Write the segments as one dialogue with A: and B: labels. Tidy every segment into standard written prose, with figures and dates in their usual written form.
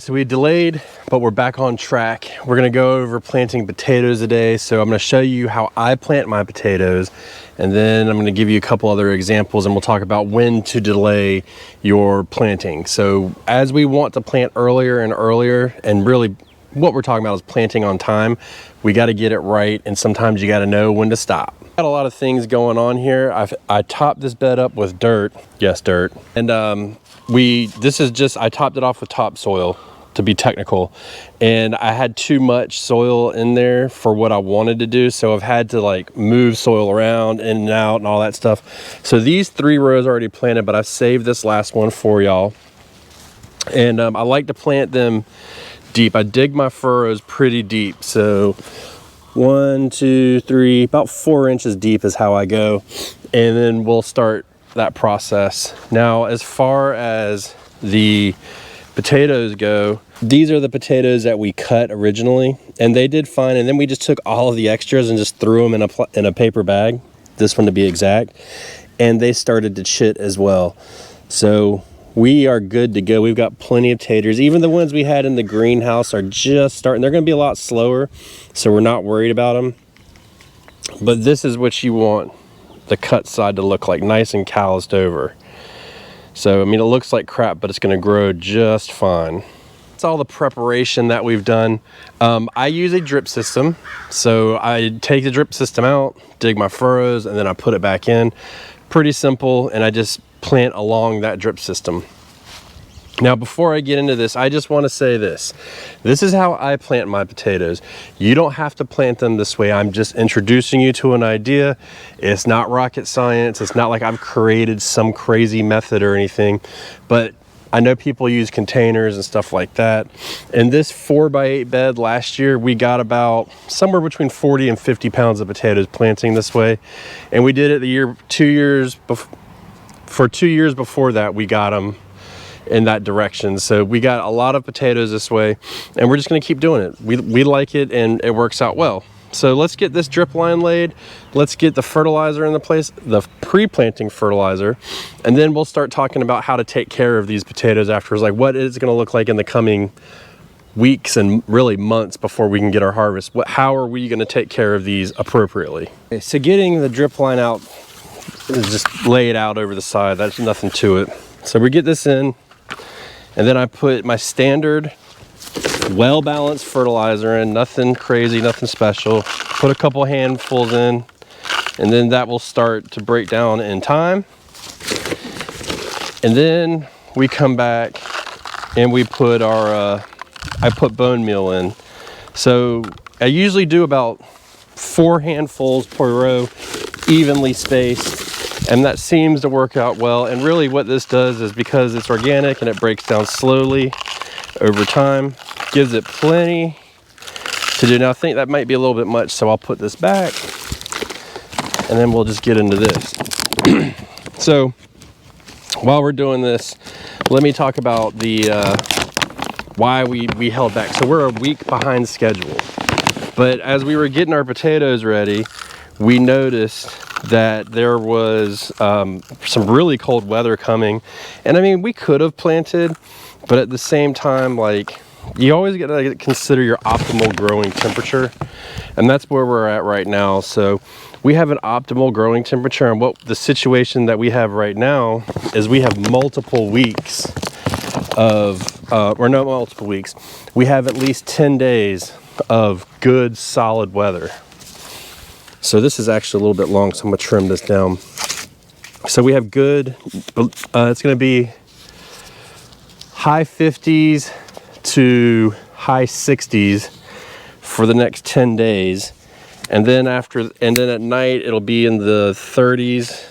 A: So we delayed, but we're back on track. We're gonna go over planting potatoes today. So I'm gonna show you how I plant my potatoes, and then I'm gonna give you a couple other examples, and we'll talk about when to delay your planting. So as we want to plant earlier and earlier, and really what we're talking about is planting on time, we gotta get it right, and sometimes you gotta know when to stop. Got a lot of things going on here. I topped this bed up with dirt. Yes, dirt. And I topped it off with topsoil, to be technical, and I had too much soil in there for what I wanted to do, so I've had to like move soil around in and out and all that stuff. So these 3 rows are already planted, but I've saved this last one for y'all. And I like to plant them deep. I dig my furrows pretty deep, so 1, 2, 3, about 4 inches deep is how I go, and then we'll start that process. Now, as far as the potatoes go, these are the potatoes that we cut originally, and they did fine, and then we just took all of the extras and just threw them in a paper bag, this one to be exact, and they started to chit as well. So we are good to go. We've got plenty of taters. Even the ones we had in the greenhouse are just starting. They're going to be a lot slower, so we're not worried about them. But this is what you want the cut side to look like, nice and calloused over. So, I mean, it looks like crap, but it's going to grow just fine. That's all the preparation that we've done. I use a drip system. So I take the drip system out, dig my furrows, and then I put it back in. Pretty simple, and I just plant along that drip system. Now, before I get into this, I just want to say this. This is how I plant my potatoes. You don't have to plant them this way. I'm just introducing you to an idea. It's not rocket science. It's not like I've created some crazy method or anything, but I know people use containers and stuff like that. In this 4x8 bed last year, we got about somewhere between 40 and 50 pounds of potatoes planting this way. And we did it for 2 years before that, we got them in that direction. So we got a lot of potatoes this way, and we're just going to keep doing it. We like it, and it works out well. So let's get this drip line laid. Let's get the fertilizer in the place, the pre-planting fertilizer, and then we'll start talking about how to take care of these potatoes afterwards, like what is it going to look like in the coming weeks and really months before we can get our harvest. How are we going to take care of these appropriately? Okay, so getting the drip line out is just lay it out over the side. That's nothing to it. So we get this in, and then I put my standard well-balanced fertilizer in, nothing crazy, nothing special. Put a couple handfuls in, and then that will start to break down in time. And then we come back and we put our, I put bone meal in. So I usually do about 4 handfuls per row, evenly spaced. And that seems to work out well. And really what this does is, because it's organic and it breaks down slowly over time, gives it plenty to do. Now I think that might be a little bit much, so I'll put this back, and then we'll just get into this. So while we're doing this, let me talk about the why we held back. So we're a week behind schedule, but as we were getting our potatoes ready, we noticed that there was some really cold weather coming. And I mean, we could have planted, but at the same time, like, you always got to consider your optimal growing temperature, and that's where we're at right now. So we have an optimal growing temperature, and what the situation that we have right now is we have multiple weeks of or no, multiple weeks, we have at least 10 days of good solid weather. So this is actually a little bit long, so I'm gonna trim this down. So we have good, it's gonna be high 50s to high 60s for the next 10 days. And then at night, it'll be in the 30s.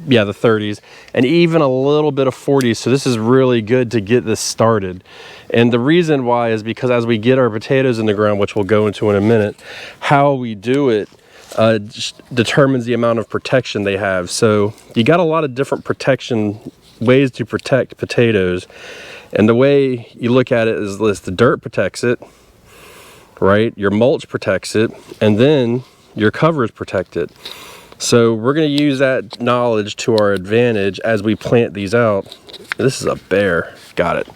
A: Yeah, the 30s, and even a little bit of 40s. So this is really good to get this started. And the reason why is because as we get our potatoes in the ground, which we'll go into in a minute, how we do it determines the amount of protection they have. So you got a lot of different ways to protect potatoes. And the way you look at it is this: the dirt protects it, right? Your mulch protects it, and then your covers protect it. So we're going to use that knowledge to our advantage as we plant these out. This is a bear. Got it.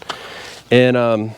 A: And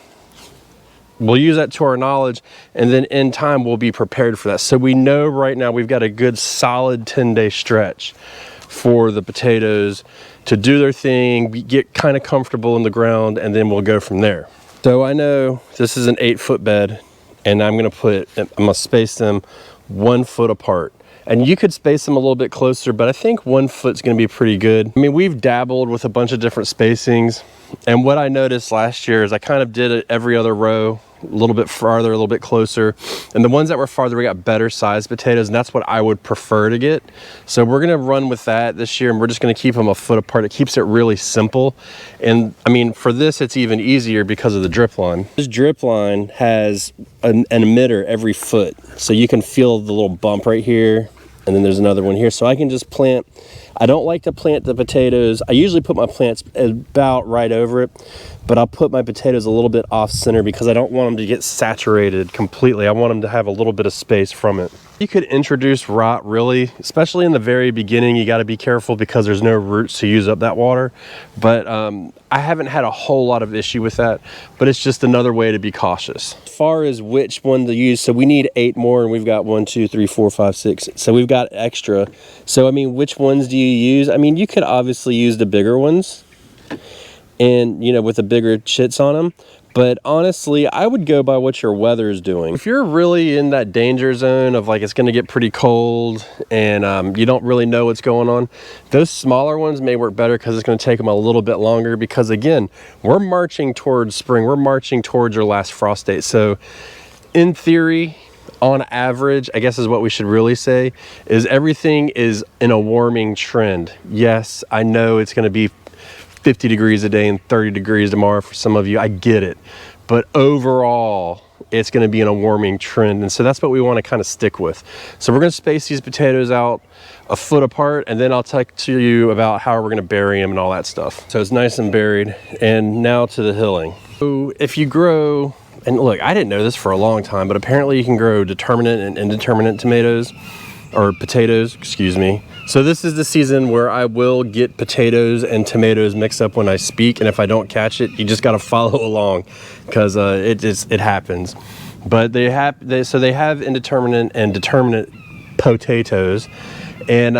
A: we'll use that to our knowledge, and then in time we'll be prepared for that. So we know right now we've got a good solid 10-day stretch for the potatoes to do their thing, get kind of comfortable in the ground, and then we'll go from there. So I know this is an 8-foot bed, and I'm gonna space them 1 foot apart. And you could space them a little bit closer, but I think 1 foot's gonna be pretty good. I mean, we've dabbled with a bunch of different spacings, and what I noticed last year is I kind of did it every other row, a little bit farther, a little bit closer. And the ones that were farther, we got better sized potatoes, and that's what I would prefer to get. So we're gonna run with that this year, and we're just gonna keep them a foot apart. It keeps it really simple. And I mean, for this, it's even easier because of the drip line. This drip line has an emitter every foot. So you can feel the little bump right here, and then there's another one here. So I can just plant. I don't like to plant the potatoes. I usually put my plants about right over it, but I'll put my potatoes a little bit off center because I don't want them to get saturated completely. I want them to have a little bit of space from it. You could introduce rot, really, especially in the very beginning. You got to be careful because there's no roots to use up that water. But I haven't had a whole lot of issue with that, but it's just another way to be cautious. As far as which one to use, so we need 8 more, and we've got 1, 2, 3, 4, 5, 6. So we've got extra. So I mean, which ones do you use? I mean, you could obviously use the bigger ones, and you know, with the bigger chits on them. But honestly, I would go by what your weather is doing. If you're really in that danger zone of like it's gonna get pretty cold and you don't really know what's going on, those smaller ones may work better because it's gonna take them a little bit longer, because again, we're marching towards spring. We're marching towards your last frost date. So in theory, on average, I guess is what we should really say, is everything is in a warming trend. Yes, I know it's gonna be 50 degrees a day and 30 degrees tomorrow for some of you. I get it. But overall, it's going to be in a warming trend. And so that's what we want to kind of stick with. So we're going to space these potatoes out a foot apart, and then I'll talk to you about how we're going to bury them and all that stuff. So it's nice and buried. And now to the hilling. So if you grow, and look, I didn't know this for a long time, but apparently you can grow determinate and indeterminate tomatoes, or potatoes, excuse me. So this is the season where I will get potatoes and tomatoes mixed up when I speak, and if I don't catch it, you just got to follow along, because it happens. But they have indeterminate and determinate potatoes, and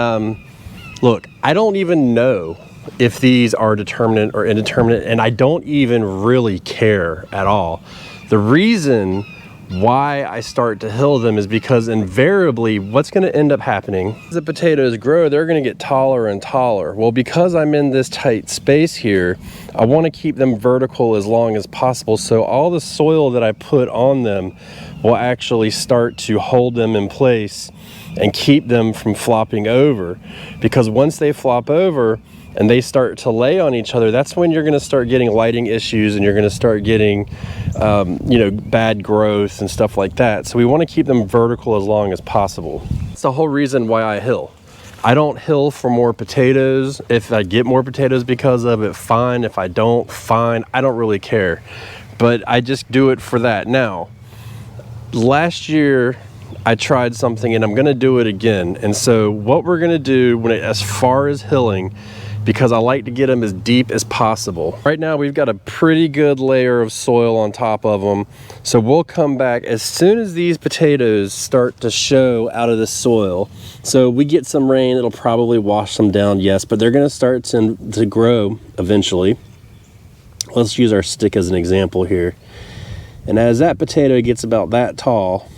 A: look, I don't even know if these are determinate or indeterminate, and I don't even really care at all. The reason why I start to hill them is because invariably what's going to end up happening as the potatoes grow, they're going to get taller and taller. Well, because I'm in this tight space here, I want to keep them vertical as long as possible, so all the soil that I put on them will actually start to hold them in place and keep them from flopping over. Because once they flop over and they start to lay on each other, that's when you're going to start getting lighting issues, and you're going to start getting you know, bad growth and stuff like that. So we want to keep them vertical as long as possible. That's the whole reason why I hill. I don't hill for more potatoes. If I get more potatoes because of it, fine. If I don't, fine. I don't really care, but I just do it for that. Now, last year I tried something, and I'm going to do it again. And so what we're going to do as far as hilling, because I like to get them as deep as possible. Right now we've got a pretty good layer of soil on top of them. So we'll come back as soon as these potatoes start to show out of the soil. So we get some rain, it'll probably wash them down, yes, but they're gonna start to grow eventually. Let's use our stick as an example here. And as that potato gets about that tall,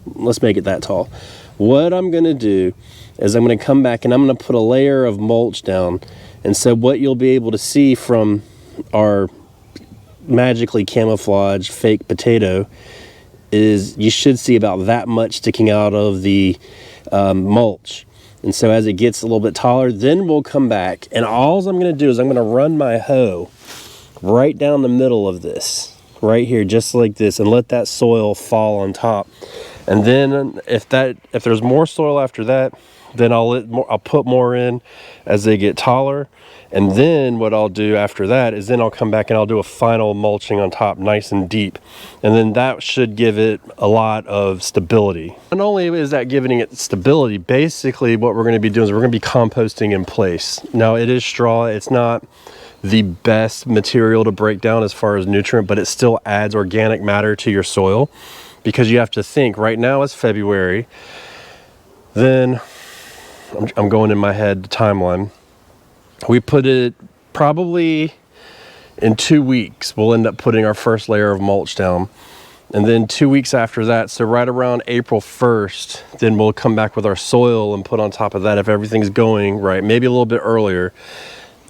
A: let's make it that tall. What I'm gonna do is I'm going to come back and I'm going to put a layer of mulch down. And so what you'll be able to see from our magically camouflaged fake potato is you should see about that much sticking out of the mulch. And so as it gets a little bit taller, then we'll come back, and all I'm going to do is I'm going to run my hoe right down the middle of this, right here, just like this, and let that soil fall on top. And then if there's more soil after that, then I'll put more in as they get taller. And then what I'll do after that is then I'll come back and I'll do a final mulching on top, nice and deep. And then that should give it a lot of stability. Not only is that giving it stability, basically what we're going to be doing is we're going to be composting in place. Now it is straw, it's not the best material to break down as far as nutrient, but it still adds organic matter to your soil, because you have to think right now it's February. Then I'm going in my head the timeline. We put it probably in 2 weeks. We'll end up putting our first layer of mulch down. And then 2 weeks after that, so right around April 1st, then we'll come back with our soil and put on top of that if everything's going right, maybe a little bit earlier.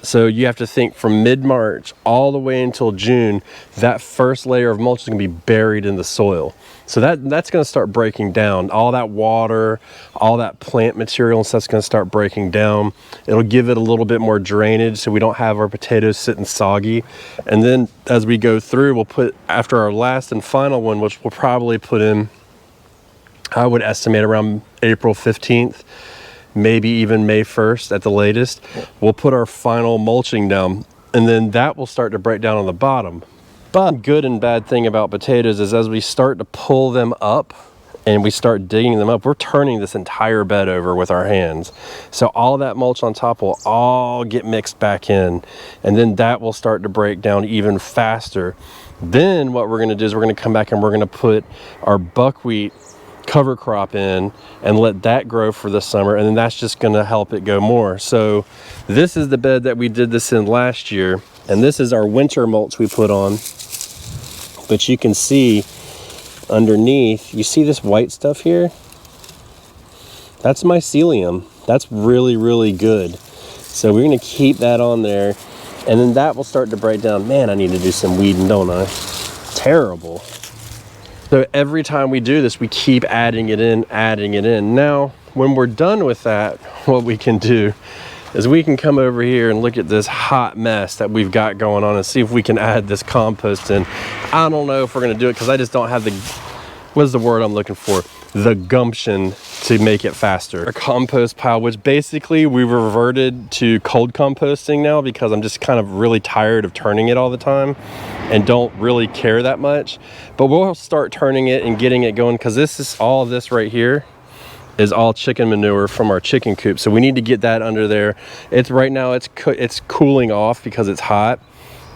A: So you have to think from mid-March all the way until June, that first layer of mulch is going to be buried in the soil. So that's going to start breaking down. All that water, all that plant material and stuff's going to start breaking down. It'll give it a little bit more drainage so we don't have our potatoes sitting soggy. And then as we go through, we'll put, after our last and final one, which we'll probably put in, I would estimate around April 15th, maybe even May 1st at the latest, we'll put our final mulching down, and then that will start to break down on the bottom. But good and bad thing about potatoes is as we start to pull them up and we start digging them up, we're turning this entire bed over with our hands. So all that mulch on top will all get mixed back in, and then that will start to break down even faster. Then what we're gonna do is we're gonna come back and we're gonna put our buckwheat cover crop in and let that grow for the summer, and then that's just going to help it go more. So this is the bed that we did this in last year, and this is our winter mulch we put on. But you can see underneath, you see this white stuff here? That's mycelium. That's really, really good. So we're going to keep that on there, and then that will start to break down. Man, I need to do some weeding, don't I? Terrible. So every time we do this, we keep adding it in, adding it in. Now, when we're done with that, what we can do is we can come over here and look at this hot mess that we've got going on and see if we can add this compost in. I don't know if we're gonna do it because I just don't have the, what's the word I'm looking for? The gumption to make it faster. A compost pile, which basically we reverted to cold composting now because I'm just kind of really tired of turning it all the time and don't really care that much. But we'll start turning it and getting it going, because this is all of this right here is all chicken manure from our chicken coop. So we need to get that under there. It's right now it's cooling off because it's hot.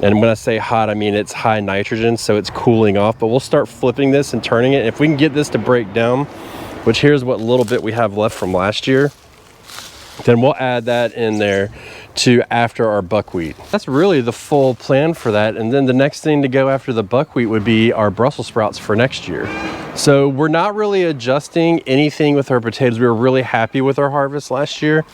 A: And when I say hot, I mean it's high nitrogen, so it's cooling off. But we'll start flipping this and turning it. If we can get this to break down, which here's what little bit we have left from last year, then we'll add that in there to after our buckwheat. That's really the full plan for that. And then the next thing to go after the buckwheat would be our Brussels sprouts for next year. So we're not really adjusting anything with our potatoes. We were really happy with our harvest last year.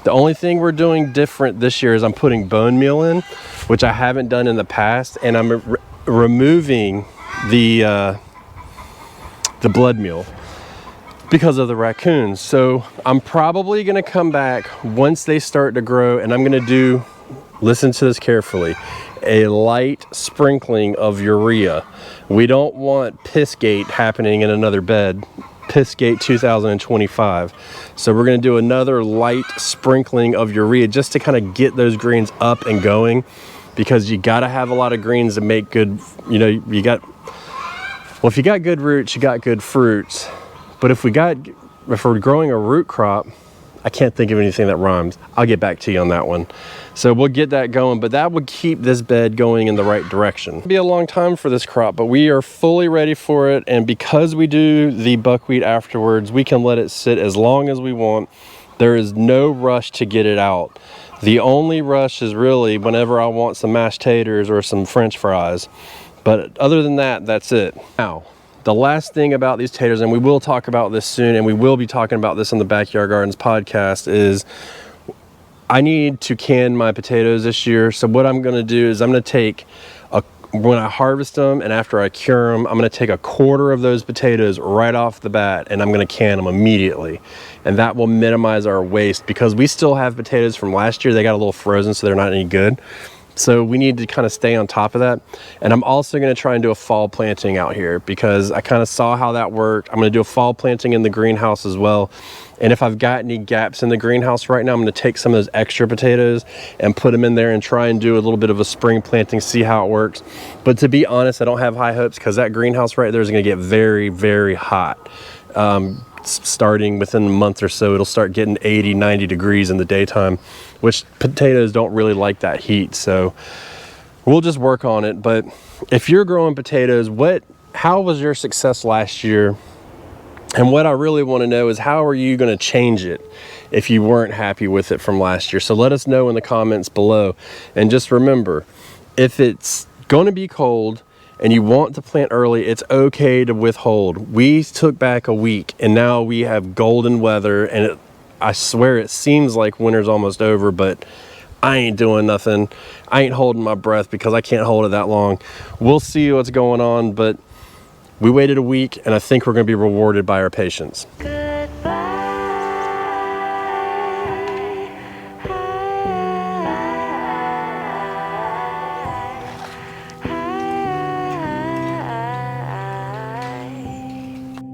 A: The only thing we're doing different this year is I'm putting bone meal in, which I haven't done in the past, and I'm removing the blood meal because of the raccoons. So I'm probably gonna come back once they start to grow, and I'm gonna do, listen to this carefully, a light sprinkling of urea. We don't want Pissgate happening in another bed, Pissgate 2025. So we're gonna do another light sprinkling of urea just to kind of get those greens up and going, because you gotta have a lot of greens to make good, you know, you got, well, if you got good roots, you got good fruits. But if we're growing a root crop, I can't think of anything that rhymes. I'll get back to you on that one. So we'll get that going, but that would keep this bed going in the right direction. It'll be a long time for this crop, but we are fully ready for it. And because we do the buckwheat afterwards, we can let it sit as long as we want. There is no rush to get it out. The only rush is really whenever I want some mashed taters or some French fries. But other than that, that's it. Now, the last thing about these taters, and we will talk about this soon, and we will be talking about this on the Backyard Gardens podcast, is I need to can my potatoes this year. So what I'm gonna do is I'm gonna take, when I harvest them and after I cure them, I'm gonna take a quarter of those potatoes right off the bat, and I'm gonna can them immediately. And that will minimize our waste, because we still have potatoes from last year. They got a little frozen, so they're not any good. So we need to kind of stay on top of that. And I'm also going to try and do a fall planting out here, because I kind of saw how that worked. I'm going to do a fall planting in the greenhouse as well. And if I've got any gaps in the greenhouse right now, I'm going to take some of those extra potatoes and put them in there and try and do a little bit of a spring planting, see how it works. But to be honest, I don't have high hopes, because that greenhouse right there is going to get very, very hot. starting within a month or so, it'll start getting 80, 90 degrees in the daytime, which potatoes don't really like that heat. So we'll just work on it. But if you're growing potatoes, how was your success last year? And what I really want to know is, how are you going to change it if you weren't happy with it from last year? So let us know in the comments below. And just remember, if it's going to be cold and you want to plant early, it's okay to withhold. We took back a week and now we have golden weather, and I swear it seems like winter's almost over, but I ain't doing nothing. I ain't holding my breath because I can't hold it that long. We'll see what's going on, but we waited a week and I think we're going to be rewarded by our patience.